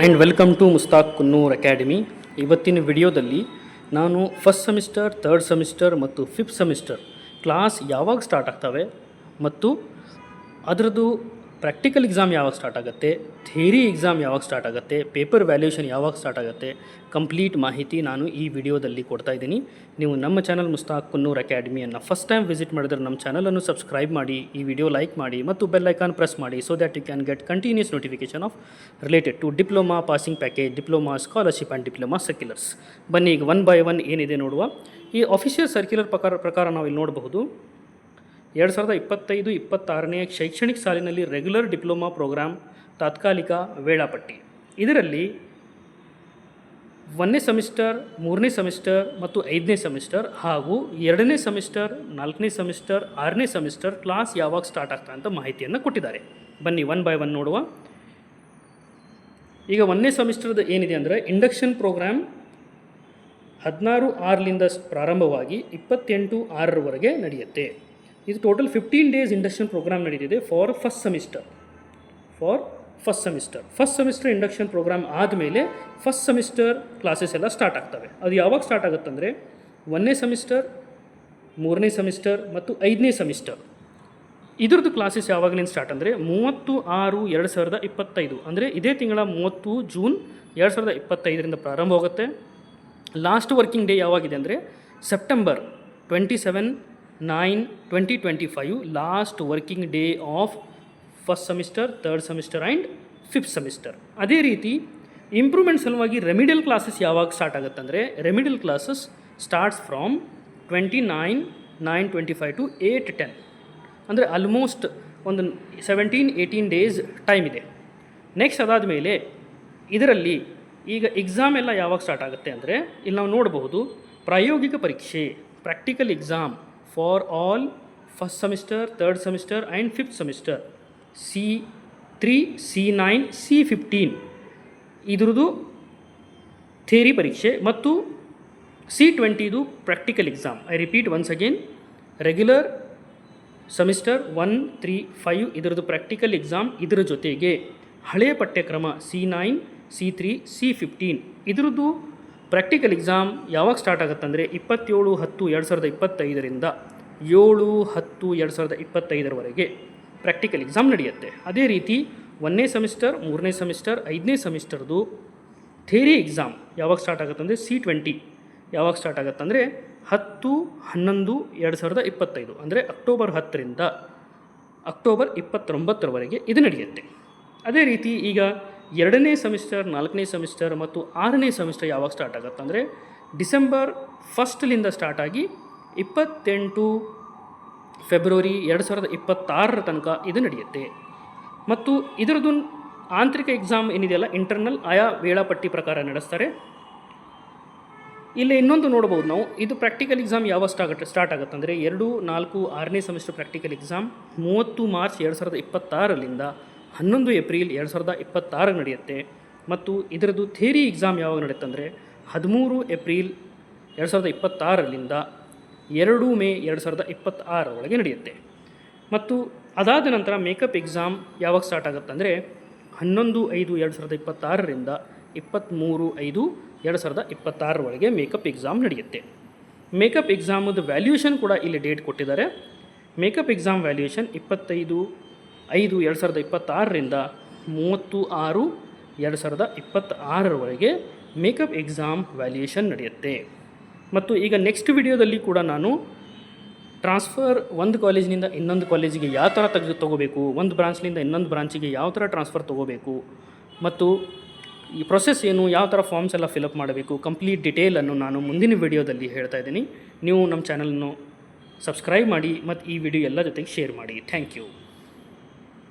And welcome to Mustaq Kunnur academy. ಇವತ್ತಿನ ವಿಡಿಯೋದಲ್ಲಿ ನಾನು ಫಸ್ಟ್ ಸೆಮಿಸ್ಟರ್, ಥರ್ಡ್ ಸೆಮಿಸ್ಟರ್ ಮತ್ತು ಫಿಫ್ತ್ ಸೆಮಿಸ್ಟರ್ ಕ್ಲಾಸ್ ಯಾವಾಗ ಸ್ಟಾರ್ಟ್ ಆಗ್ತವೆ ಮತ್ತು ಅದರದ್ದು ಪ್ರಾಕ್ಟಿಕಲ್ ಎಕ್ಸಾಮ್ ಯಾವಾಗ ಸ್ಟಾರ್ಟ್ ಆಗುತ್ತೆ, ಥಿಯರಿ ಎಕ್ಸಾಮ್ ಯಾವಾಗ ಸ್ಟಾರ್ಟ್ ಆಗುತ್ತೆ, ಪೇಪರ್ ವ್ಯಾಲ್ಯೂಯೇಷನ್ ಯಾವಾಗ ಸ್ಟಾರ್ಟ್ ಆಗುತ್ತೆ, ಕಂಪ್ಲೀಟ್ ಮಾಹಿತಿ ನಾನು ಈ ವಿಡಿಯೋದಲ್ಲಿ ಕೊಡ್ತಾ ಇದ್ದೀನಿ. ನೀವು ನಮ್ಮ ಚಾನಲ್ ಮುಸ್ತಾಕ್ ಕುನ್ನೂರ್ ಅಕಾಡೆಮಿಯನ್ನು ಫಸ್ಟ್ ಟೈಮ್ ವಿಸಿಟ್ ಮಾಡಿದ್ರೆ ನಮ್ಮ ಚಾನಲನ್ನು ಸಬ್ಸ್ಕ್ರೈಬ್ ಮಾಡಿ, ಈ ವಿಡಿಯೋ ಲೈಕ್ ಮಾಡಿ ಮತ್ತು ಬೆಲ್ ಐಕಾನ್ ಪ್ರೆಸ್ ಮಾಡಿ, so that you can get continuous notification of related to diploma, passing package, diploma, scholarship and diploma circulars. ಬನ್ನಿ ಈಗ ಒನ್ ಬೈ ಒನ್ ಏನಿದೆ ನೋಡುವ. ಈ ಆಫಿಷಿಯಲ್ ಸರ್ಕ್ಯುಲರ್ ಪ್ರಕಾರ ನಾವು ಇಲ್ಲಿ ನೋಡಬಹುದು. 2025-26ನೇ ಶೈಕ್ಷಣಿಕ ಸಾಲಿನಲ್ಲಿ ರೆಗ್ಯುಲರ್ ಡಿಪ್ಲೊಮಾ ಪ್ರೋಗ್ರಾಮ್ ತಾತ್ಕಾಲಿಕ ವೇಳಾಪಟ್ಟಿ. ಇದರಲ್ಲಿ 1ನೇ ಸೆಮಿಸ್ಟರ್, 3ನೇ ಸೆಮಿಸ್ಟರ್ ಮತ್ತು 5ನೇ ಸೆಮಿಸ್ಟರ್ ಹಾಗೂ 2ನೇ ಸೆಮಿಸ್ಟರ್, 4ನೇ ಸೆಮಿಸ್ಟರ್, 6ನೇ ಸೆಮಿಸ್ಟರ್ ಕ್ಲಾಸ್ ಯಾವಾಗ ಸ್ಟಾರ್ಟ್ ಆಗ್ತಾ ಅಂತ ಮಾಹಿತಿಯನ್ನು ಕೊಟ್ಟಿದ್ದಾರೆ. ಬನ್ನಿ ಒನ್ ಬೈ ಒನ್ ನೋಡುವ. ಈಗ 1ನೇ ಸೆಮಿಸ್ಟರ್ದು ಏನಿದೆ ಅಂದರೆ ಇಂಡಕ್ಷನ್ ಪ್ರೋಗ್ರಾಮ್ 16/6ರಿಂದ ಪ್ರಾರಂಭವಾಗಿ 28/6ರವರೆಗೆ ನಡೆಯುತ್ತೆ. ಇದು ಟೋಟಲ್ 15 ಡೇಸ್ ಇಂಡಕ್ಷನ್ ಪ್ರೋಗ್ರಾಮ್ ನಡೀತಿದೆ for first semester. First semester induction programme ಆದಮೇಲೆ ಫಸ್ಟ್ ಸೆಮಿಸ್ಟರ್ ಕ್ಲಾಸಸ್ ಎಲ್ಲ ಸ್ಟಾರ್ಟ್ ಆಗ್ತವೆ. ಅದು ಯಾವಾಗ ಸ್ಟಾರ್ಟ್ ಆಗುತ್ತಂದರೆ 1ನೇ ಸೆಮಿಸ್ಟರ್, 3ನೇ ಸೆಮಿಸ್ಟರ್ ಮತ್ತು 5ನೇ ಸೆಮಿಸ್ಟರ್ ಇದ್ರದ್ದು ಕ್ಲಾಸಸ್ ಯಾವಾಗಲಿಂದ ಸ್ಟಾರ್ಟ್ ಅಂದರೆ 30/6/2025 ಅಂದರೆ ಇದೇ ತಿಂಗಳ 30 ಜೂನ್ 2025ರಿಂದ ಪ್ರಾರಂಭ ಹೋಗುತ್ತೆ. ಲಾಸ್ಟ್ ವರ್ಕಿಂಗ್ ಡೇ ಯಾವಾಗಿದೆ ಅಂದರೆ September 27/9/2025 last working day of first semester, third semester and fifth semester. ಅದೇ ರೀತಿ ಇಂಪ್ರೂವ್ಮೆಂಟ್ ಸಲುವಾಗಿ ರೆಮಿಡಿಯಲ್ ಕ್ಲಾಸಸ್ ಯಾವಾಗ ಸ್ಟಾರ್ಟ್ ಆಗುತ್ತೆ ಅಂದರೆ remedial classes starts from 29/9/25 to 8/10 ಅಂದರೆ ಆಲ್ಮೋಸ್ಟ್ ಒಂದು 17-18 ಡೇಸ್ ಟೈಮ್ ಇದೆ. ನೆಕ್ಸ್ಟ್ ಅದಾದಮೇಲೆ ಇದರಲ್ಲಿ ಈಗ ಎಕ್ಸಾಮ್ ಎಲ್ಲ ಯಾವಾಗ ಸ್ಟಾರ್ಟ್ ಆಗುತ್ತೆ ಅಂದರೆ ಇಲ್ಲಿ ನಾವು ನೋಡಬಹುದು ಪ್ರಾಯೋಗಿಕ ಪರೀಕ್ಷೆ, practical exam for all first semester, third semester and fifth semester, C3, C9, C15 ಇದ್ರದ್ದು ಥಿಯರಿ ಪರೀಕ್ಷೆ ಮತ್ತು C20ದು practical exam. I repeat once again, regular semester 1, 3, 5 ಇದರದ್ದು ಪ್ರಾಕ್ಟಿಕಲ್ ಎಕ್ಸಾಮ್, ಇದರ ಜೊತೆಗೆ ಹಳೆಯ ಪಠ್ಯಕ್ರಮ C9, C3, C15 ಇದರದ್ದು ಪ್ರಾಕ್ಟಿಕಲ್ ಎಕ್ಸಾಮ್ ಯಾವಾಗ ಸ್ಟಾರ್ಟ್ ಆಗುತ್ತಂದರೆ 27/10/2025ರಿಂದ 7/10/2025ರವರೆಗೆ ಪ್ರಾಕ್ಟಿಕಲ್ ಎಕ್ಸಾಮ್ ನಡೆಯುತ್ತೆ. ಅದೇ ರೀತಿ 1ನೇ ಸೆಮಿಸ್ಟರ್, 3ನೇ ಸೆಮಿಸ್ಟರ್, 5ನೇ ಸೆಮಿಸ್ಟರ್ದು ಥಿಯರಿ ಎಕ್ಸಾಮ್ ಯಾವಾಗ ಸ್ಟಾರ್ಟ್ ಆಗುತ್ತಂದರೆ C20 ಯಾವಾಗ ಸ್ಟಾರ್ಟ್ ಆಗುತ್ತಂದರೆ 10/11/2025 ಅಂದರೆ ಅಕ್ಟೋಬರ್ 10ರಿಂದ ಅಕ್ಟೋಬರ್ 29ರವರೆಗೆ ಇದು ನಡೆಯುತ್ತೆ. ಅದೇ ರೀತಿ ಈಗ 2ನೇ ಸೆಮಿಸ್ಟರ್, 4ನೇ ಸೆಮಿಸ್ಟರ್ ಮತ್ತು 6ನೇ ಸೆಮಿಸ್ಟರ್ ಯಾವಾಗ ಸ್ಟಾರ್ಟ್ ಆಗುತ್ತೆ ಅಂದರೆ ಡಿಸೆಂಬರ್ 1ಲಿಂದ ಸ್ಟಾರ್ಟ್ ಆಗಿ 28 ಫೆಬ್ರವರಿ 2026 ತನಕ ಇದು ನಡೆಯುತ್ತೆ. ಮತ್ತು ಇದರದ್ದು ಆಂತರಿಕ ಎಕ್ಸಾಮ್ ಏನಿದೆಯಲ್ಲ ಇಂಟರ್ನಲ್ ಆಯಾ ವೇಳಾಪಟ್ಟಿ ಪ್ರಕಾರ ನಡೆಸ್ತಾರೆ. ಇಲ್ಲಿ ಇನ್ನೊಂದು ನೋಡ್ಬೋದು ನಾವು, ಇದು ಪ್ರಾಕ್ಟಿಕಲ್ ಎಕ್ಸಾಮ್ ಯಾವಾಗ ಸ್ಟಾರ್ಟ್ ಆಗುತ್ತೆ ಅಂದರೆ 2, 4, 6ನೇ ಸೆಮಿಸ್ಟರ್ ಪ್ರಾಕ್ಟಿಕಲ್ ಎಕ್ಸಾಮ್ 30 ಮಾರ್ಚ್ 2026ರಿಂದ 11 ಏಪ್ರಿಲ್ 2026 ನಡೆಯುತ್ತೆ. ಮತ್ತು ಇದರದ್ದು ಥಿಯರಿ ಎಕ್ಸಾಮ್ ಯಾವಾಗ ನಡೆಯುತ್ತೆ ಅಂದರೆ 13 ಏಪ್ರಿಲ್ 2026ರಿಂದ 2 ಮೇ 2026ರವರೆಗೆ ನಡೆಯುತ್ತೆ. ಮತ್ತು ಅದಾದ ನಂತರ ಮೇಕಪ್ ಎಕ್ಸಾಮ್ ಯಾವಾಗ ಸ್ಟಾರ್ಟ್ ಆಗುತ್ತೆ ಅಂದರೆ 11/5/2026ರಿಂದ 23/5/2026ರವರೆಗೆ ಮೇಕಪ್ ಎಕ್ಸಾಮ್ ನಡೆಯುತ್ತೆ. ಮೇಕಪ್ ಎಕ್ಸಾಮದು ವ್ಯಾಲ್ಯೂಯೇಷನ್ ಕೂಡ ಇಲ್ಲಿ ಡೇಟ್ ಕೊಟ್ಟಿದ್ದಾರೆ. ಮೇಕಪ್ ಎಕ್ಸಾಮ್ ವ್ಯಾಲ್ಯೂಯೇಷನ್ 25/5/2026ರಿಂದ 30/6/2026ರವರೆಗೆ ಮೇಕಪ್ ಎಕ್ಸಾಮ್ ವ್ಯಾಲ್ಯೂಯೇಷನ್ ನಡೆಯುತ್ತೆ. ಮತ್ತು ಈಗ ನೆಕ್ಸ್ಟ್ ವಿಡಿಯೋದಲ್ಲಿ ಕೂಡ ನಾನು ಟ್ರಾನ್ಸ್ಫರ್ ಒಂದು ಕಾಲೇಜಿನಿಂದ ಇನ್ನೊಂದು ಕಾಲೇಜಿಗೆ ಯಾವ ಥರ ತೊಗೋಬೇಕು, ಒಂದು ಬ್ರಾಂಚ್ನಿಂದ ಇನ್ನೊಂದು ಬ್ರಾಂಚಿಗೆ ಯಾವ ಥರ ಟ್ರಾನ್ಸ್ಫರ್ ತೊಗೋಬೇಕು ಮತ್ತು ಈ ಪ್ರೊಸೆಸ್ ಏನು, ಯಾವ ಥರ ಫಾರ್ಮ್ಸ್ ಎಲ್ಲ ಫಿಲಪ್ ಮಾಡಬೇಕು, ಕಂಪ್ಲೀಟ್ ಡಿಟೇಲನ್ನು ನಾನು ಮುಂದಿನ ವಿಡಿಯೋದಲ್ಲಿ ಹೇಳ್ತಾ ಇದ್ದೀನಿ. ನೀವು ನಮ್ಮ ಚಾನಲನ್ನು ಸಬ್ಸ್ಕ್ರೈಬ್ ಮಾಡಿ ಮತ್ತು ಈ ವಿಡಿಯೋ ಎಲ್ಲ ಜೊತೆಗೆ ಶೇರ್ ಮಾಡಿ. Thank you.